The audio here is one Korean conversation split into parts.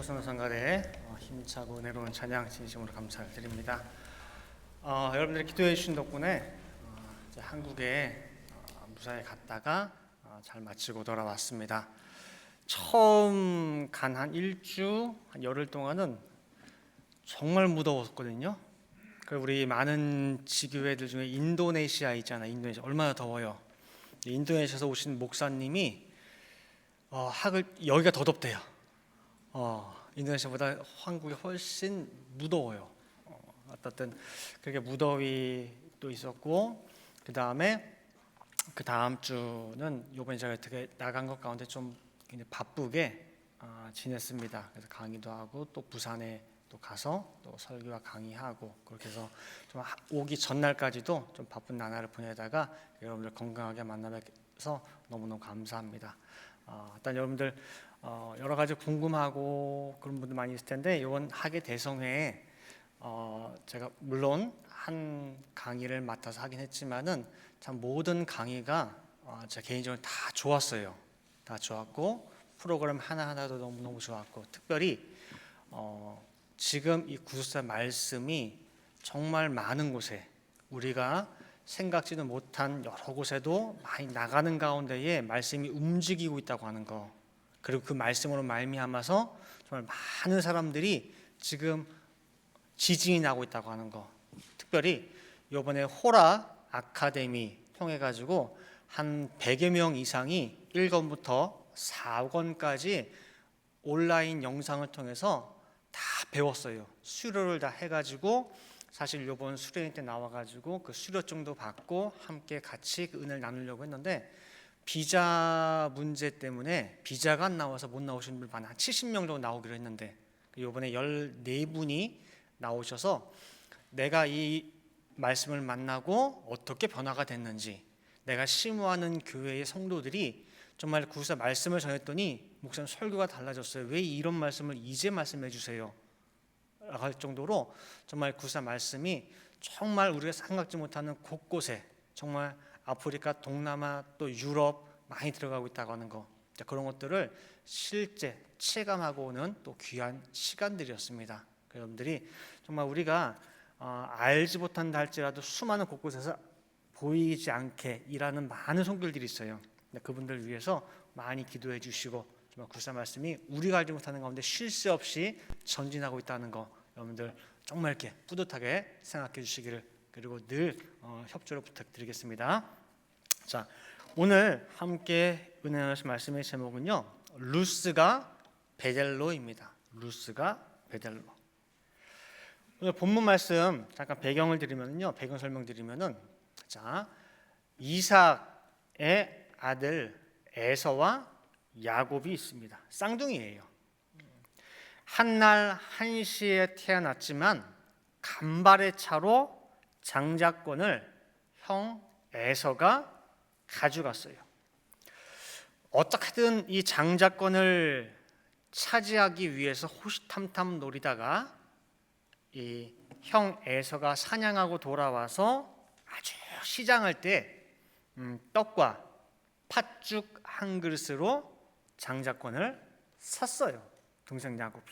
성산가래 힘차고 은혜로운 찬양 진심으로 감사를 드립니다. 여러분들이 기도해 주신 덕분에 이제 한국에 무사히 갔다가 잘 마치고 돌아왔습니다. 처음 간 한 일주, 한 열흘 동안은 정말 무더웠거든요. 그리고 우리 많은 지교회들 중에 인도네시아 있잖아요. 인도네시아 얼마나 더워요. 인도네시아에서 오신 목사님이 여기가 더 덥대요. 인도네시아보다 한국이 훨씬 무더워요. 어쨌든 그렇게 무더위도 있었고, 그 다음 주는 이번에 제가 어떻게 나간 것 가운데 좀 굉장히 바쁘게 지냈습니다. 그래서 강의도 하고 또 부산에 또 가서 또 설교와 강의하고 그렇게 해서 좀 오기 전날까지도 좀 바쁜 나날을 보내다가 여러분들 건강하게 만나서 너무너무 감사합니다. 일단 여러분들 여러 가지 궁금하고 그런 분들 많이 있을 텐데 이번 학예 대성회에 제가 물론 한 강의를 맡아서 하긴 했지만은 참 모든 강의가 제 개인적으로 다 좋았어요. 다 좋았고 프로그램 하나하나도 너무너무 좋았고 특별히 지금 이 구속사 말씀이 정말 많은 곳에 우리가 생각지도 못한 여러 곳에도 많이 나가는 가운데에 말씀이 움직이고 있다고 하는 거, 그리고 그 말씀으로 말미암아서 정말 많은 사람들이 지금 지진이 나고 있다고 하는 거, 특별히 이번에 호라 아카데미 통해 가지고 한 100여 명 이상이 1권부터 4권까지 온라인 영상을 통해서 다 배웠어요. 수료를 다 해가지고 사실 이번 수료회 때 나와가지고 그 수료증도 받고 함께 같이 그 은혜를 나누려고 했는데 비자 문제 때문에 비자가 안 나와서 못 나오신 분 많아. 한 70명 정도 나오기로 했는데 이번에 14분이 나오셔서 내가 이 말씀을 만나고 어떻게 변화가 됐는지, 내가 심우하는 교회의 성도들이 정말 구속사 말씀을 전했더니 목사님 설교가 달라졌어요. 왜 이런 말씀을 이제 말씀해 주세요? 할 정도로 정말 구속사 말씀이 정말 우리가 생각지 못하는 곳곳에 정말 아프리카, 동남아 또 유럽 많이 들어가고 있다고 하는 거, 그런 것들을 실제 체감하고 오는 또 귀한 시간들이었습니다. 여러분들이 정말 우리가 알지 못한다 할지라도 수많은 곳곳에서 보이지 않게 일하는 많은 손길들이 있어요. 그분들 위해서 많이 기도해 주시고 정말 구속사 말씀이 우리가 알지 못하는 가운데 쉴 새 없이 전진하고 있다는 거 여러분들 정말 이렇게 뿌듯하게 생각해 주시기를, 그리고 늘 협조를 부탁드리겠습니다. 자, 오늘 함께 은혜 나누실 말씀의 제목은요, 루스가 베델로입니다. 루스가 베델로. 오늘 본문 말씀 잠깐 배경을 드리면요, 배경 설명드리면은, 자, 이삭의 아들 에서와 야곱이 있습니다. 쌍둥이에요. 한날 한시에 태어났지만 간발의 차로 장자권을 형 에서가 가져갔어요. 어떻게든 이 장자권을 차지하기 위해서 호시탐탐 노리다가 이 형 에서가 사냥하고 돌아와서 아주 시장할 때 떡과 팥죽 한 그릇으로 장자권을 샀어요. 동생 야곱이.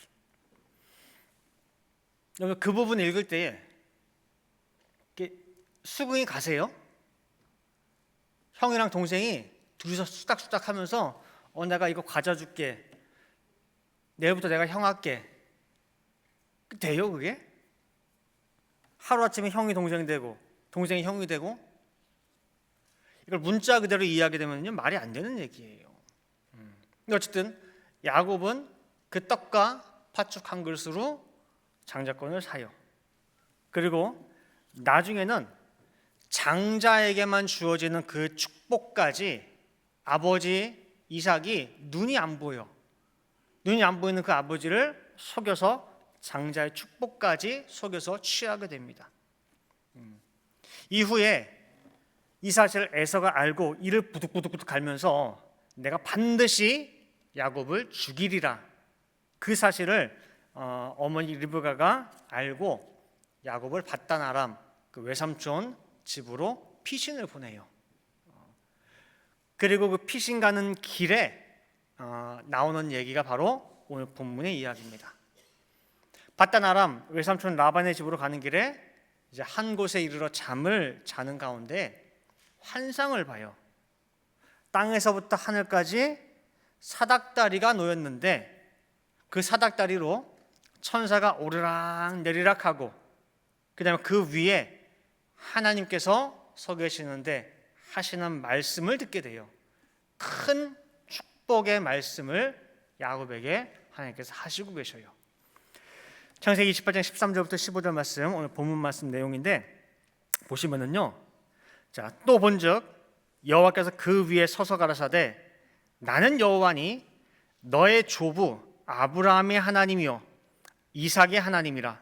그 부분 읽을 때 수긍이 가세요? 형이랑 동생이 둘이서 수닥수닥 하면서 내가 이거 과자 줄게, 내일부터 내가 형 할게, 돼요 그게? 하루아침에 형이 동생이 되고 동생이 형이 되고, 이걸 문자 그대로 이해하게 되면요 말이 안 되는 얘기예요. 어쨌든 야곱은 그 떡과 팥죽 한 그릇으로 장자권을 사요. 그리고 나중에는 장자에게만 주어지는 그 축복까지 아버지 이삭이 눈이 안 보여. 눈이 안 보이는 그 아버지를 속여서 장자의 축복까지 속여서 취하게 됩니다. 이후에 이 사실을 에서가 알고 이를 부득부득 갈면서 내가 반드시 야곱을 죽이리라, 그 사실을 어머니 리브가가 알고 야곱을 paddan 아람, 그 외삼촌 집으로 피신을 보내요. 그리고 그 피신 가는 길에 나오는 얘기가 바로 오늘 본문의 이야기입니다. 밧단 아람 외삼촌 라반의 집으로 가는 길에 이제 한 곳에 이르러 잠을 자는 가운데 환상을 봐요. 땅에서부터 하늘까지 사닥다리가 놓였는데 그 사닥다리로 천사가 오르락 내리락하고 그다음에 그 위에 하나님께서 서 계시는데 하시는 말씀을 듣게 돼요. 큰 축복의 말씀을 야곱에게 하나님께서 하시고 계셔요. 창세기 28장 13절부터 15절 말씀, 오늘 본문 말씀 내용인데 보시면은요. 자, 또 본즉 여호와께서 그 위에 서서 가라사대 나는 여호와니 너의 조부 아브라함의 하나님이요 이삭의 하나님이라.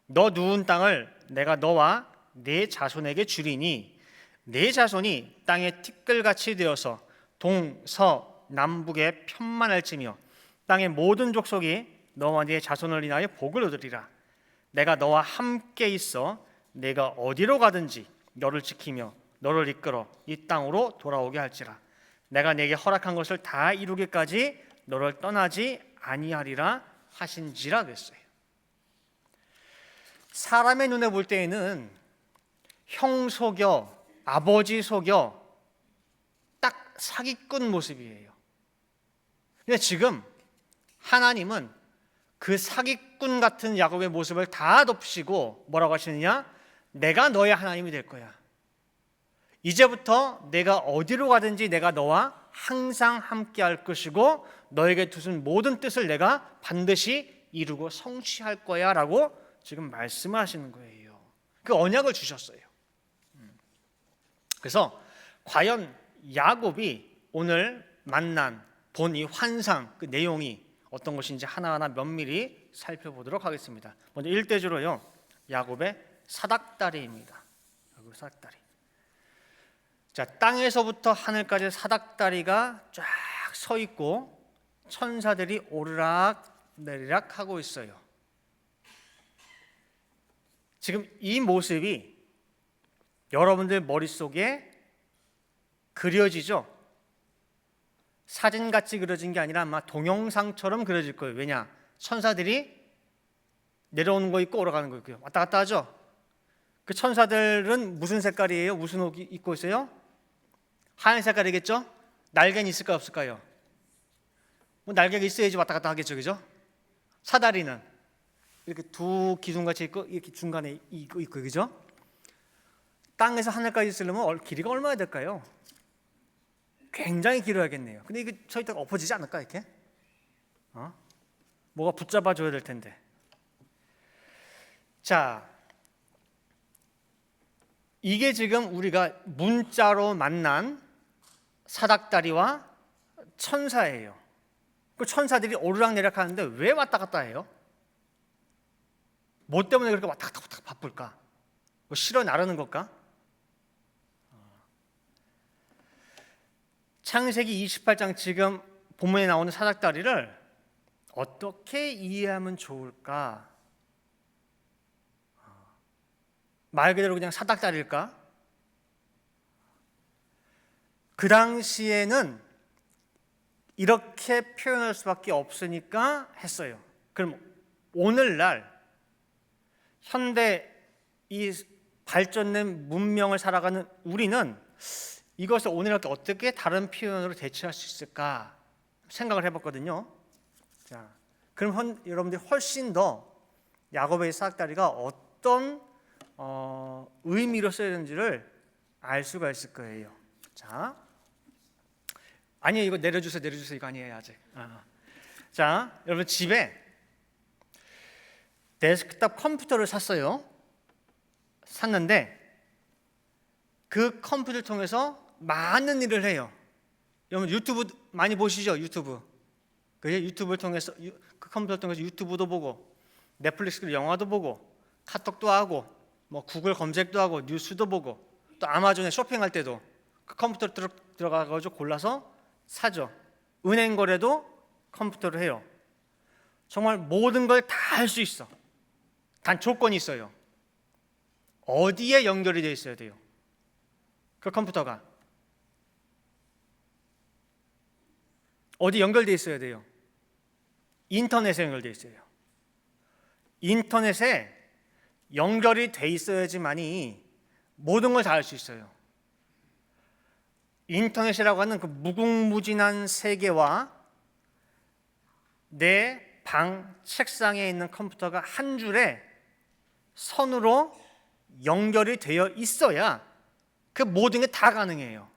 너 누운 땅을 내가 너와 네 자손에게 주리니 네 자손이 땅의 티끌같이 되어서 동서 남북에 편만할지며 땅의 모든 족속이 너와 네 자손을 인하여 복을 얻으리라. 내가 너와 함께 있어 내가 어디로 가든지 너를 지키며 너를 이끌어 이 땅으로 돌아오게 할지라. 내가 네게 허락한 것을 다 이루기까지 너를 떠나지 아니하리라 하신지라 그랬어요. 사람의 눈에 볼 때에는 형 속여 아버지 속여 딱 사기꾼 모습이에요. 근데 지금 하나님은 그 사기꾼 같은 야곱의 모습을 다 덮으시고 뭐라고 하시느냐? 내가 너의 하나님이 될 거야. 이제부터 내가 어디로 가든지 내가 너와 항상 함께 할 것이고 너에게 두신 모든 뜻을 내가 반드시 이루고 성취할 거야 라고 지금 말씀을 하시는 거예요. 그 언약을 주셨어요. 그래서 과연 야곱이 오늘 만난 본 이 환상 그 내용이 어떤 것인지 하나하나 면밀히 살펴보도록 하겠습니다. 먼저 1대주로요. 야곱의 사닥다리입니다. 야곱의 사닥다리. 자, 땅에서부터 하늘까지 사닥다리가 쫙 서 있고 천사들이 오르락 내리락 하고 있어요. 지금 이 모습이 여러분들 머릿속에 그려지죠? 사진같이 그려진 게 아니라 아마 동영상처럼 그려질 거예요. 왜냐? 천사들이 내려오는 거 있고 올라가는 거 있고요. 왔다 갔다 하죠? 그 천사들은 무슨 색깔이에요? 무슨 옷 입고 있어요? 하얀 색깔이겠죠? 날개는 있을까요? 없을까요? 뭐 날개가 있어야지 왔다 갔다 하겠죠, 그죠? 사다리는 이렇게 두 기둥같이 있고 이렇게 중간에 있고, 그죠? 땅에서 하늘까지 있으려면 길이가 얼마나 될까요? 굉장히 길어야겠네요. 근데 이게 서 있다가 엎어지지 않을까 이렇게? 뭐가 붙잡아 줘야 될 텐데. 자, 이게 지금 우리가 문자로 만난 사닥다리와 천사예요. 그 천사들이 오르락내리락 하는데 왜 왔다 갔다 해요? 뭐 때문에 그렇게 왔다 갔다 바쁠까? 뭐 실어 나르는 걸까? 창세기 28장 지금 본문에 나오는 사닥다리를 어떻게 이해하면 좋을까? 말 그대로 그냥 사닥다리일까? 그 당시에는 이렇게 표현할 수밖에 없으니까 했어요. 그럼 오늘날 현대 이 발전된 문명을 살아가는 우리는 이것을 오늘날께 어떻게 다른 표현으로 대체할 수 있을까 생각을 해봤거든요. 자, 그럼 여러분들이 훨씬 더 야곱의 사닥다리가 어떤 의미로 쓰여졌는지를 알 수가 있을 거예요. 자, 아니에요. 이거 내려주세요. 이거 아니에요 아직. 자, 여러분 집에 데스크탑 컴퓨터를 샀는데 그 컴퓨터를 통해서 많은 일을 해요. 여러분 유튜브 많이 보시죠? 유튜브. 유튜브를 통해서 그 컴퓨터를 통해서 유튜브도 보고 넷플릭스 영화도 보고 카톡도 하고 뭐 구글 검색도 하고 뉴스도 보고 또 아마존에 쇼핑할 때도 그 컴퓨터 들어가가지고 골라서 사죠. 은행 거래도 컴퓨터로 해요. 정말 모든 걸 다 할 수 있어. 단 조건이 있어요. 어디에 연결이 되어 있어야 돼요? 그 컴퓨터가 어디 연결되어 있어야 돼요? 인터넷에 연결되어 있어요. 인터넷에 연결이 돼 있어야지만이 모든 걸 다 할 수 있어요. 인터넷이라고 하는 그 무궁무진한 세계와 내 방 책상에 있는 컴퓨터가 한 줄에 선으로 연결이 되어 있어야 그 모든 게 다 가능해요.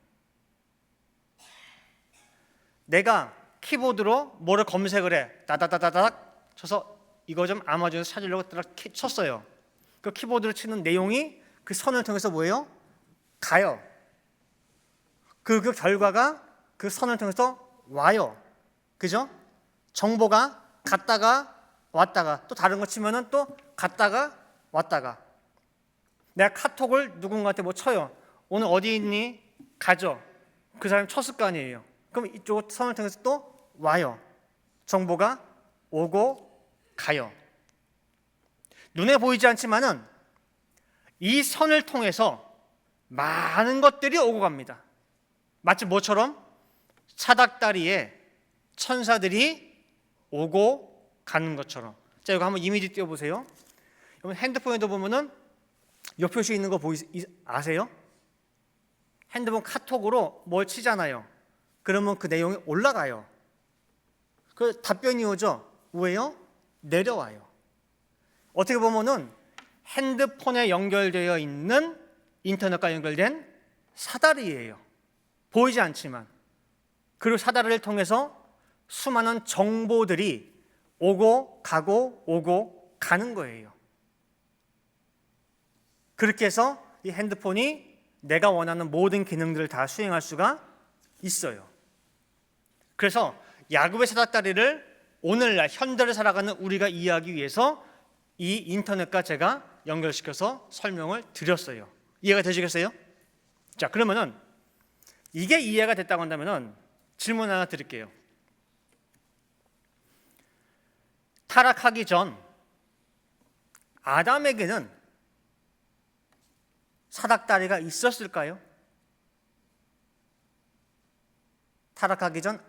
내가 키보드로 뭐를 검색을 해. 다다다다닥 쳐서 이거 좀 아마존에서 찾으려고 딱 쳤어요. 그 키보드로 치는 내용이 그 선을 통해서 뭐예요? 가요. 그 결과가 그 선을 통해서 와요. 그죠? 정보가 갔다가 왔다가 또 다른 거 치면은 또 갔다가 왔다가. 내가 카톡을 누군가한테 뭐 쳐요. 오늘 어디 있니? 가죠. 그 사람이 쳤을 거 아니에요. 그럼 이쪽 선을 통해서 또 와요. 정보가 오고 가요. 눈에 보이지 않지만은 이 선을 통해서 많은 것들이 오고 갑니다. 마치 뭐처럼? 사닥다리에 천사들이 오고 가는 것처럼. 자, 이거 한번 이미지 띄워보세요. 여러분 핸드폰에도 보면은 요 표시 있는 거 아세요? 핸드폰 카톡으로 뭘 치잖아요. 그러면 그 내용이 올라가요. 그 답변이 오죠. 왜요? 내려와요. 어떻게 보면은 핸드폰에 연결되어 있는 인터넷과 연결된 사다리예요. 보이지 않지만. 그리고 사다리를 통해서 수많은 정보들이 오고 가는 거예요. 그렇게 해서 이 핸드폰이 내가 원하는 모든 기능들을 다 수행할 수가 있어요. 그래서 야곱의 사닥다리를 오늘날 현대를 살아가는 우리가 이해하기 위해서 이 인터넷과 제가 연결시켜서 설명을 드렸어요. 이해가 되시겠어요? 자, 그러면은 이게 이해가 됐다고 한다면은 질문 하나 드릴게요. 타락하기 전 아담에게는 사닥다리가 있었을까요? 타락하기 전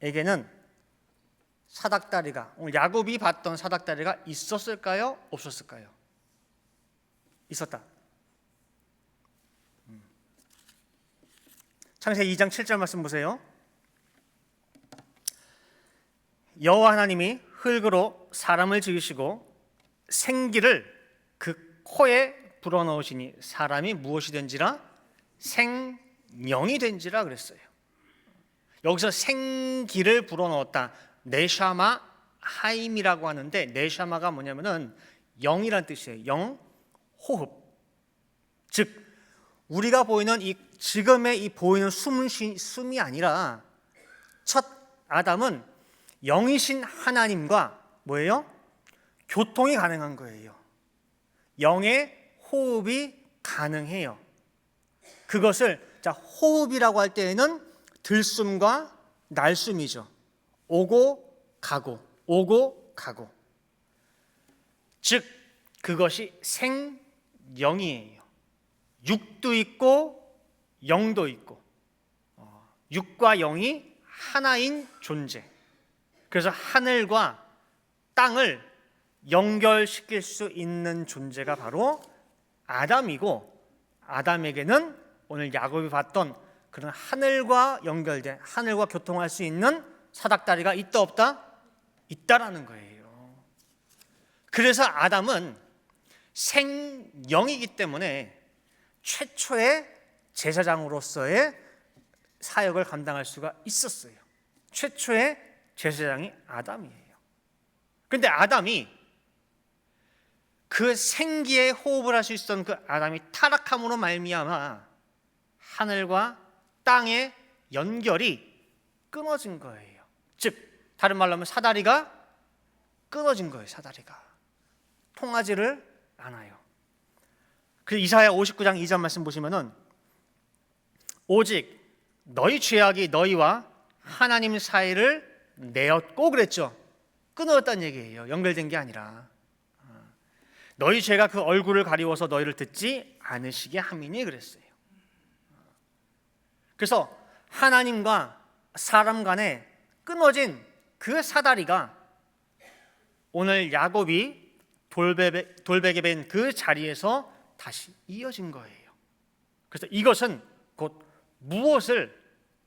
아담에게는 사닥다리가, 오늘 야곱이 봤던 사닥다리가 있었을까요? 없었을까요? 있었다. 창세기 2장 7절 말씀 보세요. 여호와 하나님이 흙으로 사람을 지으시고 생기를 그 코에 불어넣으시니 사람이 무엇이 된지라? 생명이 된지라 그랬어요. 여기서 생기를 불어넣었다. 네샤마 하임이라고 하는데, 네샤마가 뭐냐면은 영이란 뜻이에요. 영, 호흡. 즉 우리가 보이는 이 지금의 이 보이는 숨이 아니라 첫 아담은 영이신 하나님과 뭐예요? 교통이 가능한 거예요. 영의 호흡이 가능해요. 그것을 호흡이라고 할 때에는 들숨과 날숨이죠. 오고 가고 오고 가고. 즉 그것이 생영이에요. 육도 있고 영도 있고, 육과 영이 하나인 존재. 그래서 하늘과 땅을 연결시킬 수 있는 존재가 바로 아담이고, 아담에게는 오늘 야곱이 봤던 그런 하늘과 연결된, 하늘과 교통할 수 있는 사닥다리가 있다 없다? 있다라는 거예요. 그래서 아담은 생영이기 때문에 최초의 제사장으로서의 사역을 감당할 수가 있었어요. 최초의 제사장이 아담이에요. 그런데 아담이 그 생기의 호흡을 할 수 있었던 그 아담이 타락함으로 말미암아 하늘과 땅의 연결이 끊어진 거예요. 즉 다른 말로 하면 사다리가 끊어진 거예요. 사다리가 통하지를 않아요. 그 이사야 59장 2절 말씀 보시면은 오직 너희 죄악이 너희와 하나님 사이를 내었고 그랬죠. 끊어졌다는 얘기예요. 연결된 게 아니라. 너희 죄가 그 얼굴을 가리워서 너희를 듣지 않으시게 함이니 그랬어요. 그래서 하나님과 사람 간에 끊어진 그 사다리가 오늘 야곱이 돌베개 벤 그 자리에서 다시 이어진 거예요. 그래서 이것은 곧 무엇을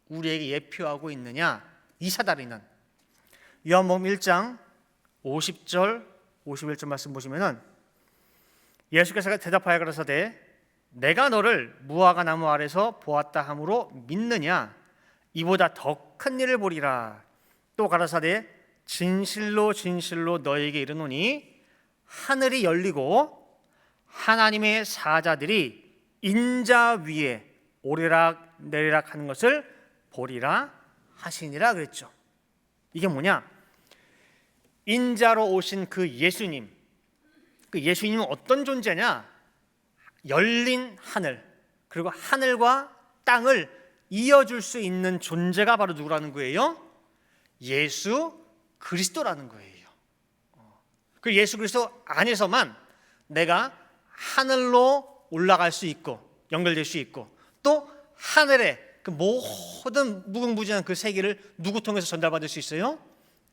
우리에게 예표하고 있느냐? 이 사다리는 요한복음 1장 50절 51절 말씀 보시면은 예수께서 대답하여 가라사대 내가 너를 무화과 나무 아래서 보았다 함으로 믿느냐? 이보다 더 큰 일을 보리라. 또 가라사대 진실로 진실로 너에게 이르노니 하늘이 열리고 하나님의 사자들이 인자 위에 오르락 내리락 하는 것을 보리라 하시니라 그랬죠. 이게 뭐냐? 인자로 오신 그 예수님, 그 예수님은 어떤 존재냐? 열린 하늘, 그리고 하늘과 땅을 이어줄 수 있는 존재가 바로 누구라는 거예요? 예수 그리스도라는 거예요. 그 예수 그리스도 안에서만 내가 하늘로 올라갈 수 있고 연결될 수 있고, 또 하늘의 그 모든 무궁무진한 그 세계를 누구 통해서 전달받을 수 있어요?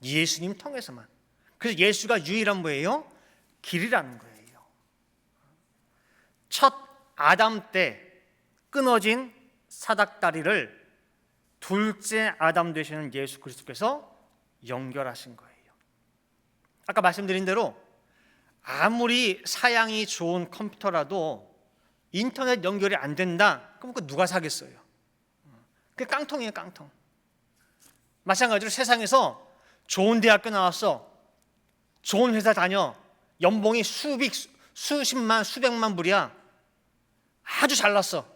예수님 통해서만. 그래서 예수가 유일한 뭐예요? 길이라는 거예요. 첫 아담 때 끊어진 사닥다리를 둘째 아담 되시는 예수 그리스도께서 연결하신 거예요. 아까 말씀드린 대로 아무리 사양이 좋은 컴퓨터라도 인터넷 연결이 안 된다? 그럼 그 누가 사겠어요? 그게 깡통이에요, 깡통. 마찬가지로 세상에서 좋은 대학교 나왔어, 좋은 회사 다녀, 연봉이 수십만, 수백만 불이야, 아주 잘났어.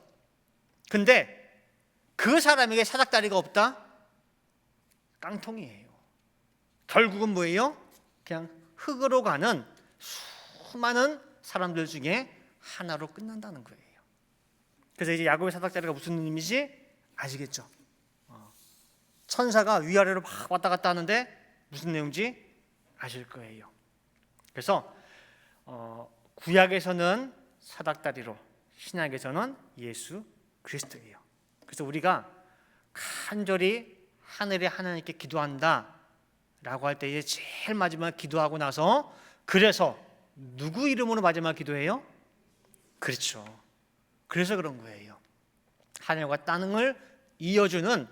근데 그 사람에게 사닥다리가 없다? 깡통이에요. 결국은 뭐예요? 그냥 흙으로 가는 수많은 사람들 중에 하나로 끝난다는 거예요. 그래서 이제 야곱의 사닥다리가 무슨 의미인지 아시겠죠? 천사가 위아래로 막 왔다 갔다 하는데 무슨 내용인지 아실 거예요. 그래서 구약에서는 사닥다리로, 신약에서는 예수 그리스도예요. 그래서 우리가 간절히 하늘의 하나님께 기도한다 라고 할 때에 제일 마지막 기도하고 나서, 그래서 누구 이름으로 마지막 기도해요? 그렇죠. 그래서 그런 거예요. 하늘과 땅을 이어주는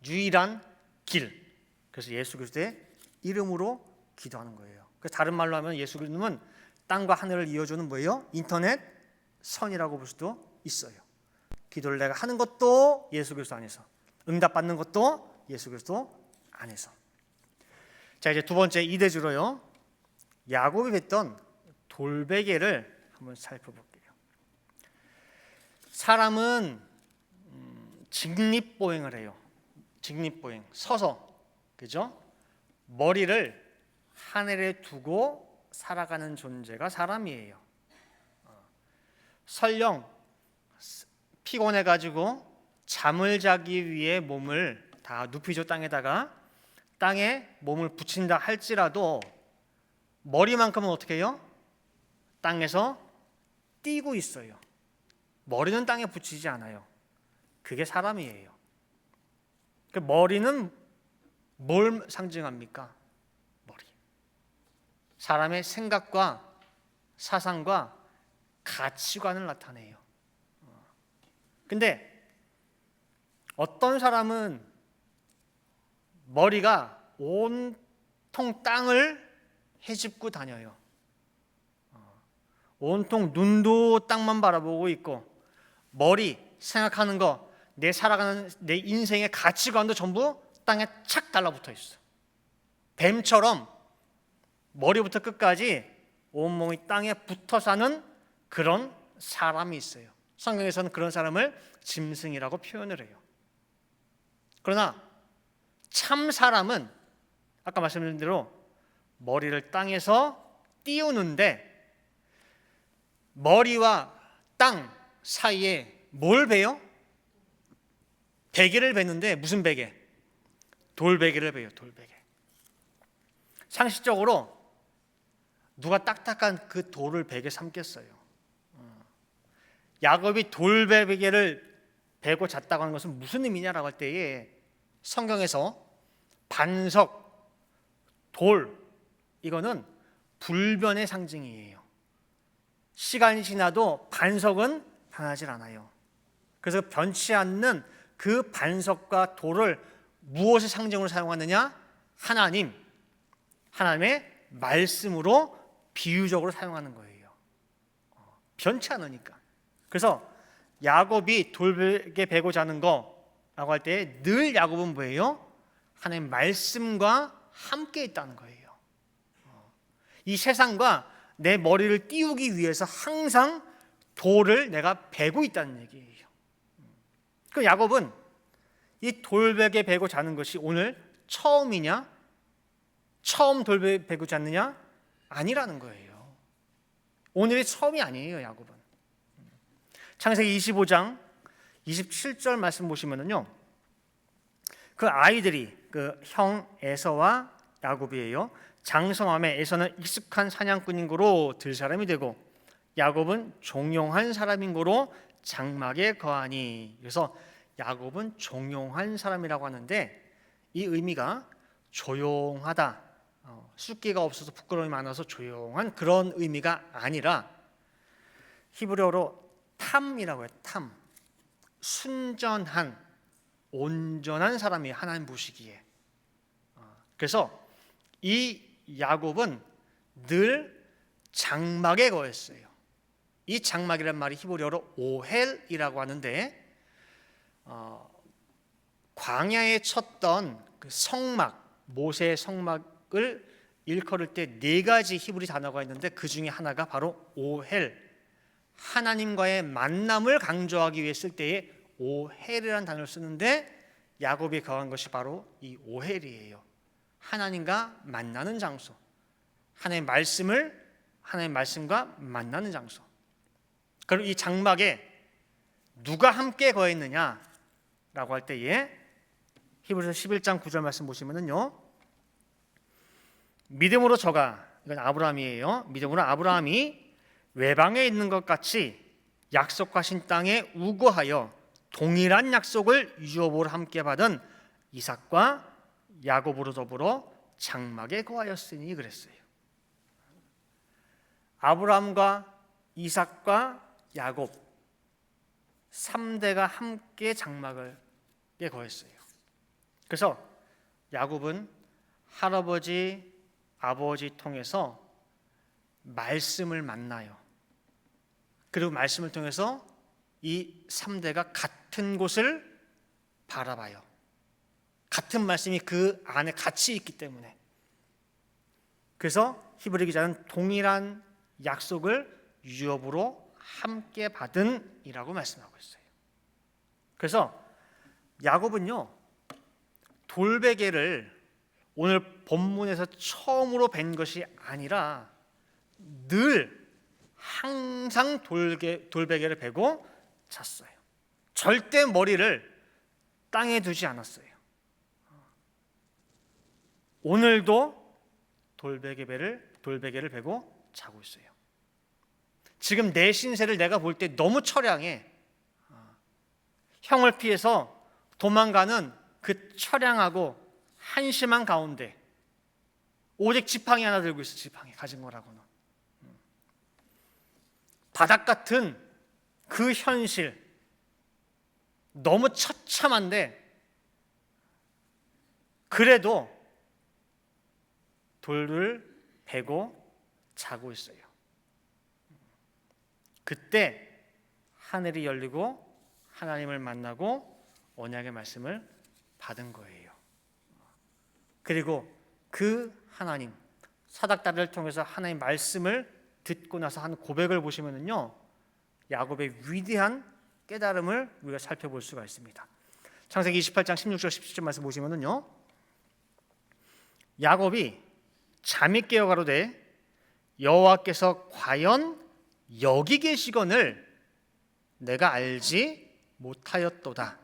유일한 길, 그래서 예수 그리스도의 이름으로 기도하는 거예요. 그래서 다른 말로 하면 예수 그리스도는 땅과 하늘을 이어주는 뭐예요? 인터넷 선이라고 볼 수도 있어요. 기도를 내가 하는 것도 예수 그리스도 안에서, 응답받는 것도 예수 그리스도 안에서. 자, 이제 두 번째 이대주로요, 야곱이 뵀던 돌베개를 한번 살펴볼게요. 사람은 직립보행을 해요. 직립보행, 서서, 그죠? 머리를 하늘에 두고 살아가는 존재가 사람이에요. 설령 피곤해가지고 잠을 자기 위해 몸을 다 눕히죠. 땅에 몸을 붙인다 할지라도 머리만큼은 어떻게 해요? 땅에서 띄고 있어요. 머리는 땅에 붙이지 않아요. 그게 사람이에요. 그 머리는 뭘 상징합니까? 머리. 사람의 생각과 사상과 가치관을 나타내요. 근데 어떤 사람은 머리가 온통 땅을 헤집고 다녀요. 온통 눈도 땅만 바라보고 있고, 머리, 생각하는 거, 내 살아가는 내 인생의 가치관도 전부 땅에 착 달라붙어 있어. 뱀처럼 머리부터 끝까지 온몸이 땅에 붙어 사는 그런 사람이 있어요. 성경에서는 그런 사람을 짐승이라고 표현을 해요. 그러나 참 사람은 아까 말씀드린 대로 머리를 땅에서 띄우는데, 머리와 땅 사이에 뭘 베요? 베개를 베는데, 무슨 베개? 돌베개를 베요. 돌베개. 상식적으로 누가 딱딱한 그 돌을 베개 삼겠어요? 야곱이 돌베개를 베고 잤다고 하는 것은 무슨 의미냐라고 할 때에 성경에서 반석, 돌, 이거는 불변의 상징이에요. 시간이 지나도 반석은 변하지 않아요. 그래서 변치 않는 그 반석과 돌을 무엇의 상징으로 사용하느냐? 하나님의 말씀으로 비유적으로 사용하는 거예요. 변치 않으니까. 그래서 야곱이 돌베개 베고 자는 거라고 할 때 늘 야곱은 뭐예요? 하나님의 말씀과 함께 있다는 거예요. 이 세상과 내 머리를 띄우기 위해서 항상 돌을 내가 베고 있다는 얘기예요. 그 야곱은 이 돌베개 베고 자는 것이 오늘 처음이냐? 처음 돌베개 베고 잤느냐? 아니라는 거예요. 오늘이 처음이 아니에요, 야곱은. 창세기 25장 27절 말씀 보시면은요, 그 아이들이 그 형 에서와 야곱이에요. 장성함에 에서는 익숙한 사냥꾼인 고로 들사람이 되고 야곱은 종용한 사람인 고로 장막에 거하니. 그래서 야곱은 종용한 사람이라고 하는데 이 의미가 조용하다, 숫기가 없어서 부끄러움이 많아서 조용한 그런 의미가 아니라 히브리어로 탐이라고 해요. 탐, 순전한, 온전한 사람이 하나님 보시기에. 그래서 이 야곱은 늘 장막에 거했어요. 이 장막이란 말이 히브리어로 오헬이라고 하는데 광야에 쳤던 그 성막, 모세의 성막을 일컬을 때 네 가지 히브리 단어가 있는데 그 중에 하나가 바로 오헬, 하나님과의 만남을 강조하기 위해 쓸 때에 오헬이라는 단어를 쓰는데 야곱이 거한 것이 바로 이 오헬이에요. 하나님과 만나는 장소, 하나님의 말씀과 만나는 장소. 그리고 이 장막에 누가 함께 거했느냐라고 할 때에 히브리서 11장 9절 말씀 보시면은요, 믿음으로 저가, 이건 아브라함이에요. 믿음으로 아브라함이 외방에 있는 것 같이 약속하신 땅에 우거하여 동일한 약속을 유업으로 함께 받은 이삭과 야곱으로 더불어 장막에 거하였으니 그랬어요. 아브라함과 이삭과 야곱 3대가 함께 장막에 거했어요. 그래서 야곱은 할아버지, 아버지 통해서 말씀을 만나요. 그리고 말씀을 통해서 이 3대가 같은 곳을 바라봐요. 같은 말씀이 그 안에 같이 있기 때문에. 그래서 히브리 기자는 동일한 약속을 유업으로 함께 받은 이라고 말씀하고 있어요. 그래서 야곱은요, 돌베개를 오늘 본문에서 처음으로 벤 것이 아니라 늘 항상 돌베개를 베고 잤어요. 절대 머리를 땅에 두지 않았어요. 오늘도 돌베개를 베고 자고 있어요. 지금 내 신세를 내가 볼 때 너무 처량해. 형을 피해서 도망가는 그 처량하고 한심한 가운데 오직 지팡이 하나 들고 있어. 지팡이 가진 거라고는. 바닥 같은 그 현실 너무 처참한데 그래도 돌을 베고 자고 있어요. 그때 하늘이 열리고 하나님을 만나고 언약의 말씀을 받은 거예요. 그리고 그 하나님, 사닥다리를 통해서 하나님의 말씀을 듣고 나서 한 고백을 보시면은요, 야곱의 위대한 깨달음을 우리가 살펴볼 수가 있습니다. 창세기 28장 16절 17절 말씀 보시면은요, 야곱이 잠이 깨어 가로되 여호와께서 과연 여기 계시거늘 내가 알지 못하였도다.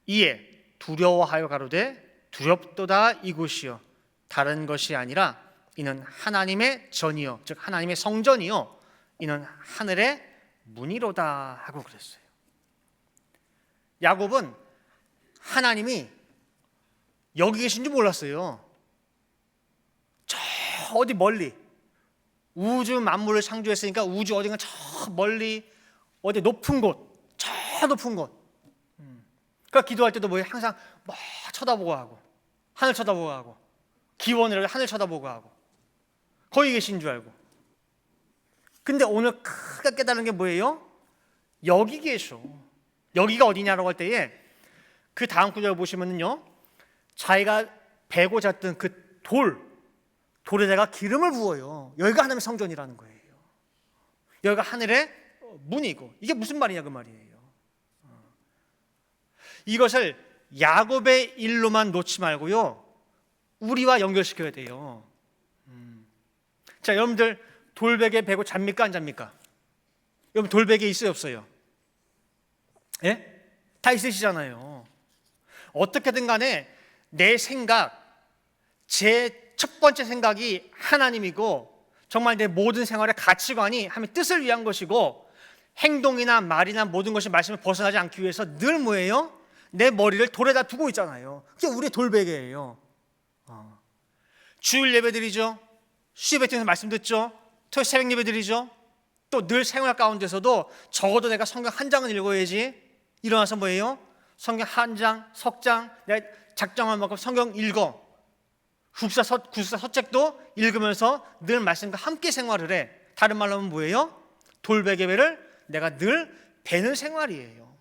이에 두려워하여 가로되 두렵도다 이곳이요 다른 것이 아니라 이는 하나님의 전이요 즉 하나님의 성전이요 이는 하늘의 문이로다 하고 그랬어요. 야곱은 하나님이 여기 계신 줄 몰랐어요. 저 어디 멀리 우주 만물을 창조했으니까 우주 어딘가 저 멀리 어디 높은 곳, 저 높은 곳. 그러니까 기도할 때도 뭐예요? 항상 뭐 쳐다보고 하고 하늘 쳐다보고 하고 기원이라고 하늘 쳐다보고 하고 거기 계신 줄 알고. 근데 오늘 크게 깨달은 게 뭐예요? 여기 계셔. 여기가 어디냐라고 할 때에 그 다음 구절을 보시면은요, 자기가 베고 잤던 그 돌에다가 기름을 부어요. 여기가 하나님의 성전이라는 거예요. 여기가 하늘의 문이고. 이게 무슨 말이냐 그 말이에요. 이것을 야곱의 일로만 놓지 말고요, 우리와 연결시켜야 돼요. 자, 여러분들 돌베개 베고 잡니까 안 잡니까? 여러분 돌베개 있어요 없어요? 예? 다 있으시잖아요. 어떻게든 간에 내 생각, 제 첫 번째 생각이 하나님이고 정말 내 모든 생활의 가치관이 하나님의 뜻을 위한 것이고 행동이나 말이나 모든 것이 말씀을 벗어나지 않기 위해서 늘 뭐예요? 내 머리를 돌에다 두고 있잖아요. 그게 우리의 돌베개예요. 주일 예배 드리죠. 수요예배 통해서 말씀 듣죠. 토요일 새벽 예배 드리죠. 또 늘 생활 가운데서도 적어도 내가 성경 한 장은 읽어야지. 일어나서 뭐예요? 성경 한 장, 석 장, 내가 작정한 만큼 성경 읽어. 구사 서책도 읽으면서 늘 말씀과 함께 생활을 해. 다른 말로 하면 뭐예요? 돌베개를 내가 늘 베는 생활이에요.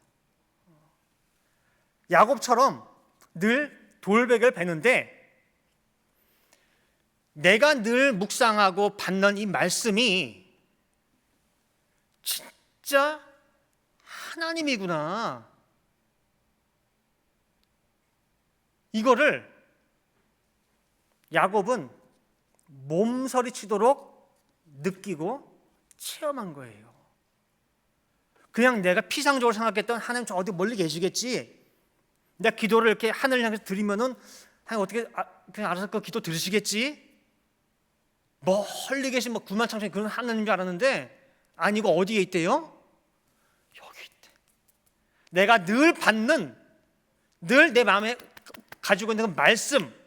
야곱처럼 늘 돌베개를 베는데 내가 늘 묵상하고 받는 이 말씀이 진짜 하나님이구나, 이거를 야곱은 몸서리치도록 느끼고 체험한 거예요. 그냥 내가 피상적으로 생각했던 하나님 저 어디 멀리 계시겠지, 내가 기도를 이렇게 하늘을 향해서 드리면은 하나님 어떻게 그냥 알아서 그 기도 들으시겠지, 멀리 계신 뭐 구만창천이 그런 하나님인 줄 알았는데 아니고 어디에 있대요? 여기 있대. 내가 늘 받는, 늘 내 마음에 가지고 있는 그 말씀,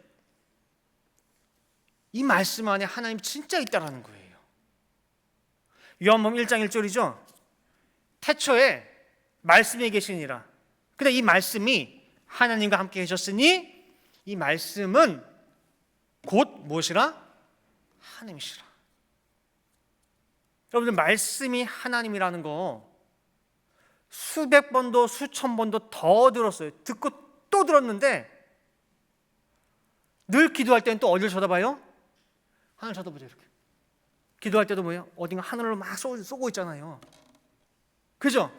이 말씀 안에 하나님 진짜 있다라는 거예요. 요한복음 1장 1절이죠. 태초에 말씀이 계시니라. 근데 이 말씀이 하나님과 함께 계셨으니 이 말씀은 곧 무엇이라? 하나님이시라. 여러분들 말씀이 하나님이라는 거 수백 번도 수천 번도 더 들었어요. 듣고 또 들었는데 늘 기도할 때는 또 어디를 쳐다봐요? 하늘 쳐다보죠. 이렇게 기도할 때도 뭐예요? 어딘가 하늘로 막 쏘고 있잖아요. 그죠?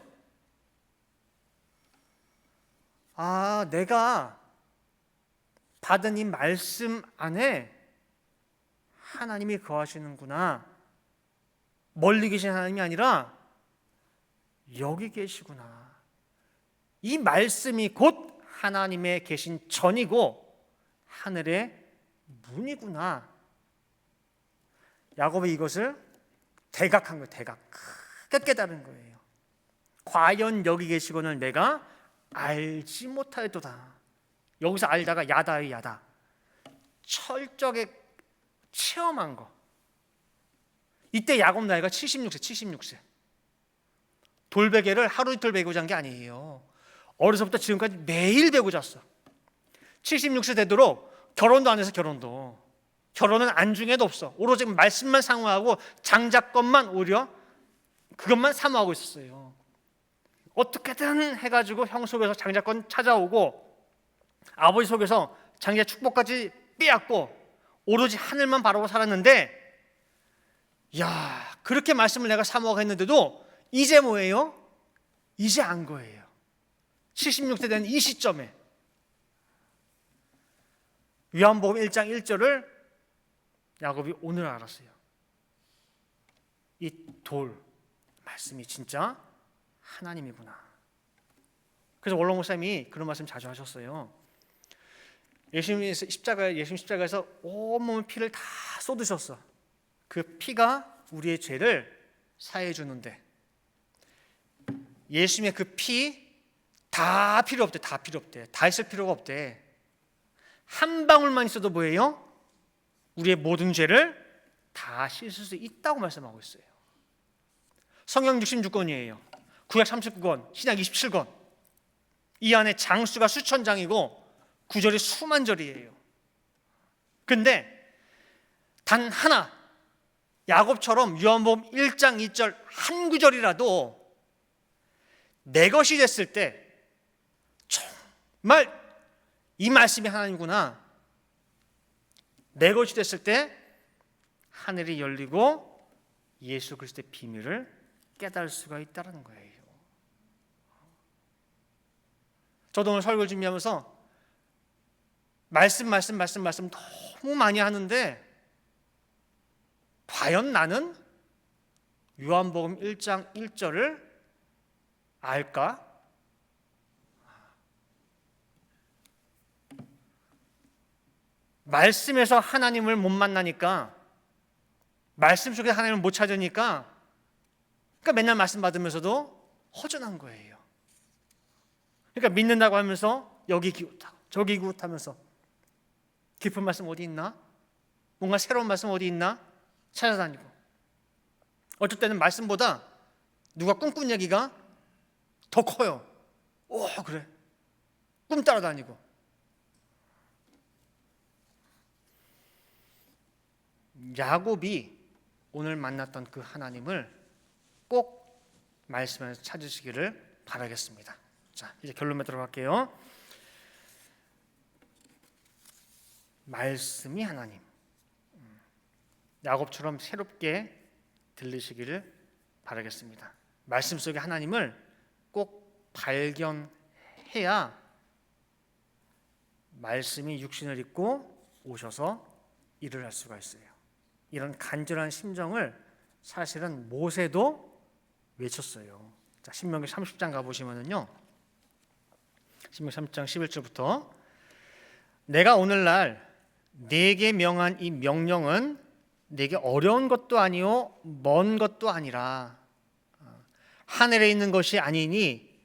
아, 내가 받은 이 말씀 안에 하나님이 거하시는구나. 멀리 계신 하나님이 아니라 여기 계시구나. 이 말씀이 곧 하나님의 계신 전이고 하늘의 문이구나. 야곱이 이것을 대각한 거예요. 대각. 크게 깨달은 거예요. 과연 여기 계시거늘 내가 알지 못하였도다. 여기서 알다가 야다의 야다. 철저하게 체험한 거. 이때 야곱 나이가 76세. 돌베개를 하루 이틀 베고 잔 게 아니에요. 어려서부터 지금까지 매일 베고 잤어. 76세 되도록 결혼도 안 해서 결혼은 안중에도 없어. 오로지 말씀만 상호하고 장자권만 오히려 그것만 사모하고 있었어요. 어떻게든 해가지고 형 속에서 장자권 찾아오고 아버지 속에서 장자 축복까지 빼앗고 오로지 하늘만 바라보고 살았는데, 야, 그렇게 말씀을 내가 사모하고 했는데도 이제 뭐예요? 이제 안 거예요. 76세 된 이 시점에 요한복음 1장 1절을 야곱이 오늘 알았어요. 이 돌 말씀이 진짜 하나님이구나. 그래서 원로 목사님이 그런 말씀 자주 하셨어요. 예수님 십자가에서 온몸의 피를 다 쏟으셨어. 그 피가 우리의 죄를 사해 주는데 예수님의 그 피 다 필요 없대. 다 있을 필요가 없대. 한 방울만 있어도 뭐예요? 우리의 모든 죄를 다 씻을 수 있다고 말씀하고 있어요. 성경 66권이에요. 구약 39권, 신약 27권. 이 안에 장수가 수천 장이고 구절이 수만 절이에요. 근데 단 하나, 야곱처럼 요한복음 1장 2절 한 구절이라도 내 것이 됐을 때 정말 이 말씀이 하나님구나, 내 것이 됐을 때 하늘이 열리고 예수 그리스도의 비밀을 깨달을 수가 있다는 거예요. 저도 오늘 설교를 준비하면서 말씀 너무 많이 하는데 과연 나는 요한복음 1장 1절을 알까? 말씀에서 하나님을 못 만나니까, 말씀 속에 하나님을 못 찾으니까, 그러니까 맨날 말씀 받으면서도 허전한 거예요. 그러니까 믿는다고 하면서 여기 기웃하고 저기 기웃하면서 깊은 말씀 어디 있나? 뭔가 새로운 말씀 어디 있나? 찾아다니고, 어쩔 때는 말씀보다 누가 꿈꾼 얘기가 더 커요. 오, 그래. 꿈 따라다니고. 야곱이 오늘 만났던 그 하나님을 꼭 말씀에서 찾으시기를 바라겠습니다. 자, 이제 결론에 들어갈게요. 말씀이 하나님, 야곱처럼 새롭게 들리시기를 바라겠습니다. 말씀 속의 하나님을 꼭 발견해야 말씀이 육신을 입고 오셔서 일을 할 수가 있어요. 이런 간절한 심정을 사실은 모세도 외쳤어요. 자, 신명기 30장 가보시면은요, 신명기 30장 11절부터 내가 오늘날 네게 명한 이 명령은 네게 어려운 것도 아니요 먼 것도 아니라 하늘에 있는 것이 아니니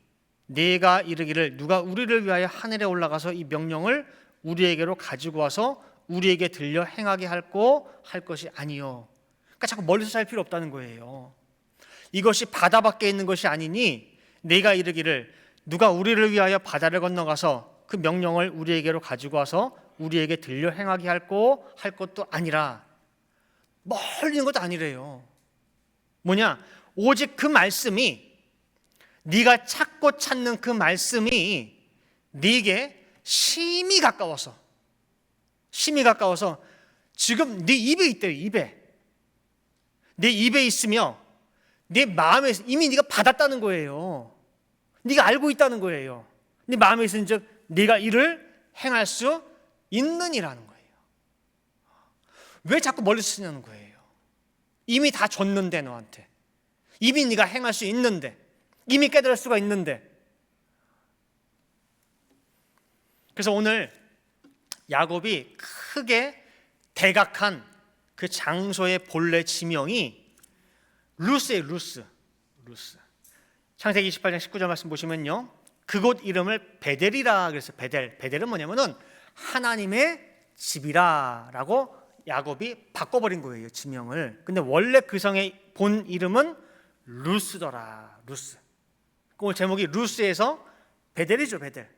네가 이르기를 누가 우리를 위하여 하늘에 올라가서 이 명령을 우리에게로 가지고 와서 우리에게 들려 행하게 할 것이 아니요. 그러니까 자꾸 멀리서 살 필요 없다는 거예요. 이것이 바다 밖에 있는 것이 아니니 네가 이르기를 누가 우리를 위하여 바다를 건너가서 그 명령을 우리에게로 가지고 와서 우리에게 들려 행하게 할 것도 아니라, 멀리 있는 것도 아니래요. 뭐냐? 오직 그 말씀이, 네가 찾고 찾는 그 말씀이 네게 심히 가까워서 지금 네 입에 있대요. 입에. 내 입에 있으며 네 마음에 이미 네가 받았다는 거예요. 네가 알고 있다는 거예요. 네 마음에 있으니 즉 네가 이를 행할 수 있느니라는 거예요. 왜 자꾸 멀리서 쓰냐는 거예요. 이미 다 줬는데, 너한테 이미 네가 행할 수 있는데, 이미 깨달을 수가 있는데. 그래서 오늘 야곱이 크게 대각한 그 장소의 본래 지명이 루스예요. 루스. 창세기 28장 19절 말씀 보시면요, 그곳 이름을 베델이라 그랬어요. 베델은 뭐냐면은 하나님의 집이라라고 야곱이 바꿔버린 거예요, 지명을. 근데 원래 그 성의 본 이름은 루스더라. 루스. 오늘 제목이 루스에서 베델이죠. 베델.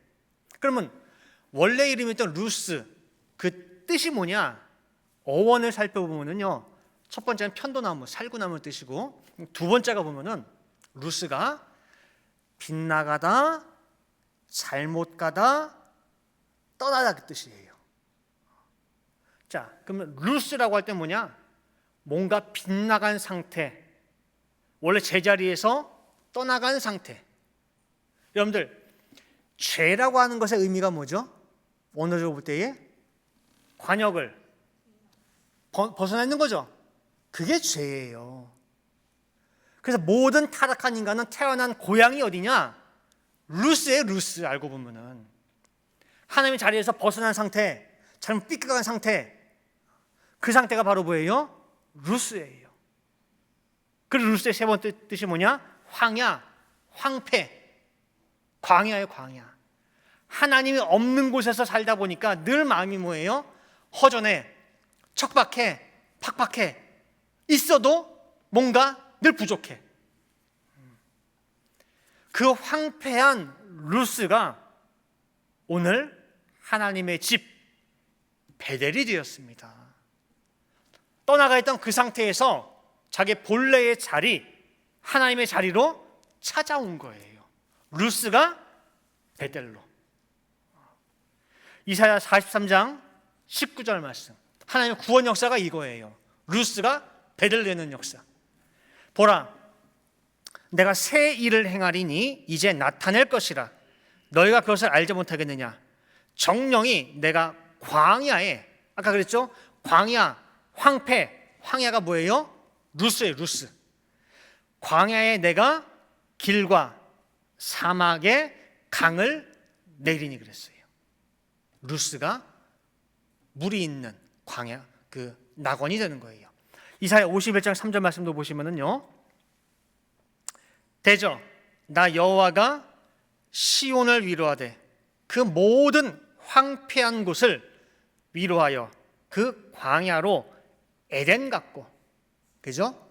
그러면 원래 이름이었던 루스, 그 뜻이 뭐냐? 어원을 살펴보면은요, 첫 번째는 편도나무, 살구나무 뜻이고, 두 번째가 보면은 루스가 빗나가다, 잘못 가다, 떠나다 그 뜻이에요. 자, 그러면 루스라고 할 때 뭐냐? 뭔가 빗나간 상태, 원래 제자리에서 떠나간 상태. 여러분들, 죄라고 하는 것의 의미가 뭐죠? 원어적으로 볼 때에 관역을 벗어나 있는 거죠. 그게 죄예요. 그래서 모든 타락한 인간은 태어난 고향이 어디냐? 루스예요. 루스. 알고 보면은 하나님의 자리에서 벗어난 상태, 잘못 삐끗한 상태, 그 상태가 바로 뭐예요? 루스예요. 그리고 루스의 세 번째 뜻이 뭐냐? 황야, 황폐, 광야예요. 광야. 하나님이 없는 곳에서 살다 보니까 늘 마음이 뭐예요? 허전해, 척박해, 팍팍해. 있어도 뭔가 늘 부족해. 그 황폐한 루스가 오늘 하나님의 집 베델이 되었습니다. 떠나가 있던 그 상태에서 자기 본래의 자리, 하나님의 자리로 찾아온 거예요. 루스가 베델로. 이사야 43장 19절 말씀. 하나님의 구원 역사가 이거예요. 루스가 베델로 되는 역사. 보라, 내가 새 일을 행하리니 이제 나타낼 것이라. 너희가 그것을 알지 못하겠느냐. 정령이 내가 광야에, 아까 그랬죠? 광야, 황폐, 황야가 뭐예요? 루스예요, 루스. 광야에 내가 길과 사막에 강을 내리니 그랬어요. 루스가 물이 있는 광야, 그 낙원이 되는 거예요. 이사야 51장 3절 말씀도 보시면은요, 대저 나 여호와가 시온을 위로하되 그 모든 황폐한 곳을 위로하여 그 광야로 에덴 같고, 그죠?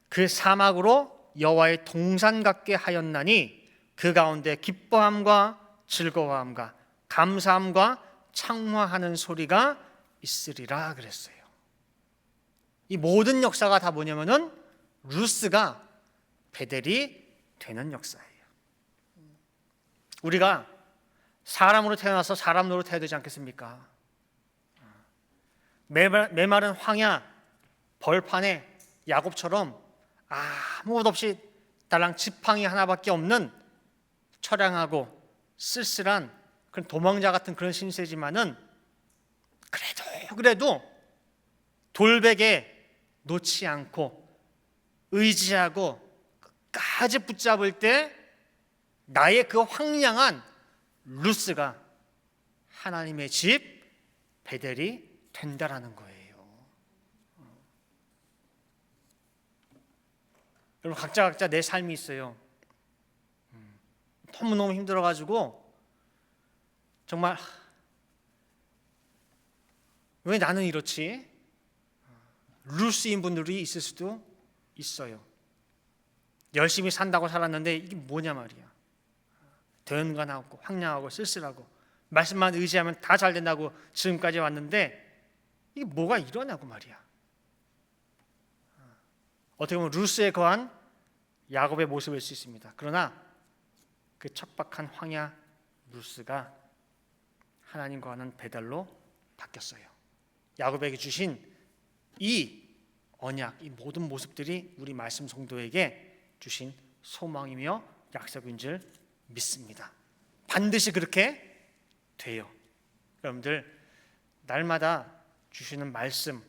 그 사막으로 여호와의 동산 같게 하였나니 그 가운데 기뻐함과 즐거워함과 감사함과 창화하는 소리가 있으리라 그랬어요. 이 모든 역사가 다 뭐냐면은 루스가 베델이 되는 역사예요. 우리가 사람으로 태어나서 사람 노릇해야 되지 않겠습니까? 메마른 황야 벌판에 야곱처럼 아무것도 없이 달랑 지팡이 하나밖에 없는 처량하고 쓸쓸한 그런 도망자 같은 그런 신세지만은 그래도 돌베개 놓지 않고 의지하고 끝까지 붙잡을 때 나의 그 황량한 루스가 하나님의 집 베델이 된다라는 거예요. 여러분 각자 내 삶이 있어요. 너무너무 힘들어가지고 정말 왜 나는 이렇지? 루스인 분들이 있을 수도 있어요. 열심히 산다고 살았는데 이게 뭐냐 말이야. 더은간하고 황량하고 쓸쓸하고 말씀만 의지하면 다 잘 된다고 지금까지 왔는데 이게 뭐가 일어나고 말이야. 어떻게 보면 루스에 거한 야곱의 모습일 수 있습니다. 그러나 그 척박한 황야 루스가 하나님과 하는 베델로 바뀌었어요. 야곱에게 주신 이 언약, 이 모든 모습들이 우리 말씀 성도에게 주신 소망이며 약속인 줄 믿습니다. 반드시 그렇게 돼요. 여러분들 날마다 주시는 말씀,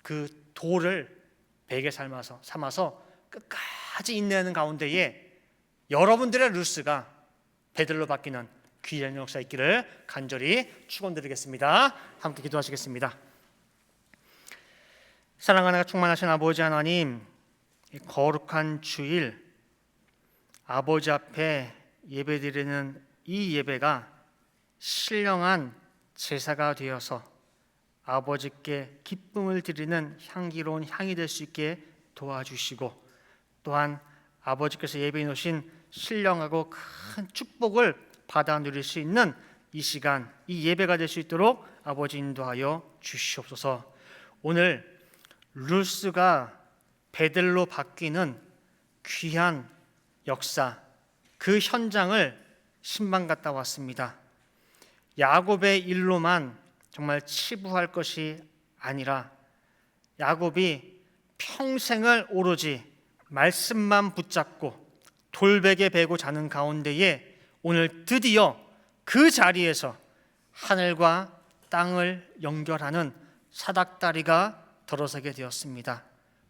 그 도를 베개 삼아서 끝까지 인내하는 가운데에 여러분들의 루스가 베델로 바뀌는 귀한 역사 있기를 간절히 축원드리겠습니다. 함께 기도하시겠습니다. 사랑하는 충만하신 아버지 하나님, 이 거룩한 주일 아버지 앞에 예배드리는 이 예배가 신령한 제사가 되어서 아버지께 기쁨을 드리는 향기로운 향이 될 수 있게 도와주시고, 또한 아버지께서 예배해 놓으신 신령하고 큰 축복을 받아 누릴 수 있는 이 시간, 이 예배가 될 수 있도록 아버지 인도하여 주시옵소서. 오늘 루스가 베델로 바뀌는 귀한 역사, 그 현장을 신방 갔다 왔습니다. 야곱의 일로만 정말 치부할 것이 아니라 야곱이 평생을 오로지 말씀만 붙잡고 돌베개 베고 자는 가운데에 오늘 드디어 그 자리에서 하늘과 땅을 연결하는 사닥다리가 들어서게 되었습니다.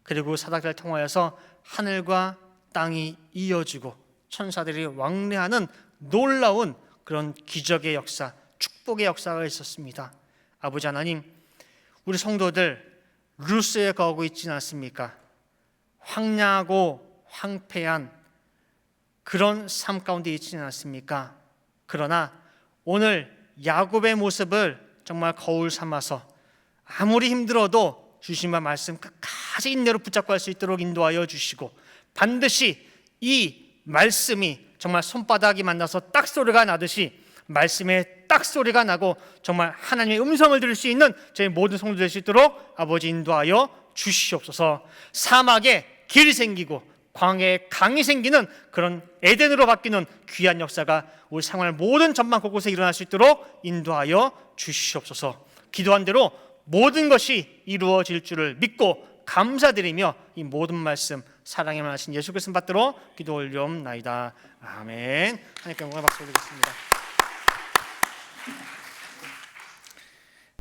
그리고 사닥다리를 통하여서 하늘과 땅이 이어지고 천사들이 왕래하는 놀라운 그런 기적의 역사, 축복의 역사가 있었습니다. 아버지 하나님, 우리 성도들 루스에 거하고 있지는 않습니까? 황량하고 황폐한 그런 삶 가운데 있지는 않습니까? 그러나 오늘 야곱의 모습을 정말 거울 삼아서 아무리 힘들어도 주신 말씀 끝까지 끝까지 인내로 붙잡고 할 수 있도록 인도하여 주시고, 반드시 이 말씀이 정말 손바닥이 만나서 딱 소리가 나듯이 말씀에 딱 소리가 나고 정말 하나님의 음성을 들을 수 있는 저희 모든 성도들 될 수 있도록 아버지 인도하여 주시옵소서. 사막에 길이 생기고 광야에 강이 생기는 그런 에덴으로 바뀌는 귀한 역사가 우리 생활 모든 전방 곳곳에 일어날 수 있도록 인도하여 주시옵소서. 기도한 대로 모든 것이 이루어질 줄을 믿고 감사드리며 이 모든 말씀 사랑의 말씀 예수 그리스도 받들어 기도 올리옵나이다. 아멘. 하나님께 영광의 박수 올리겠습니다.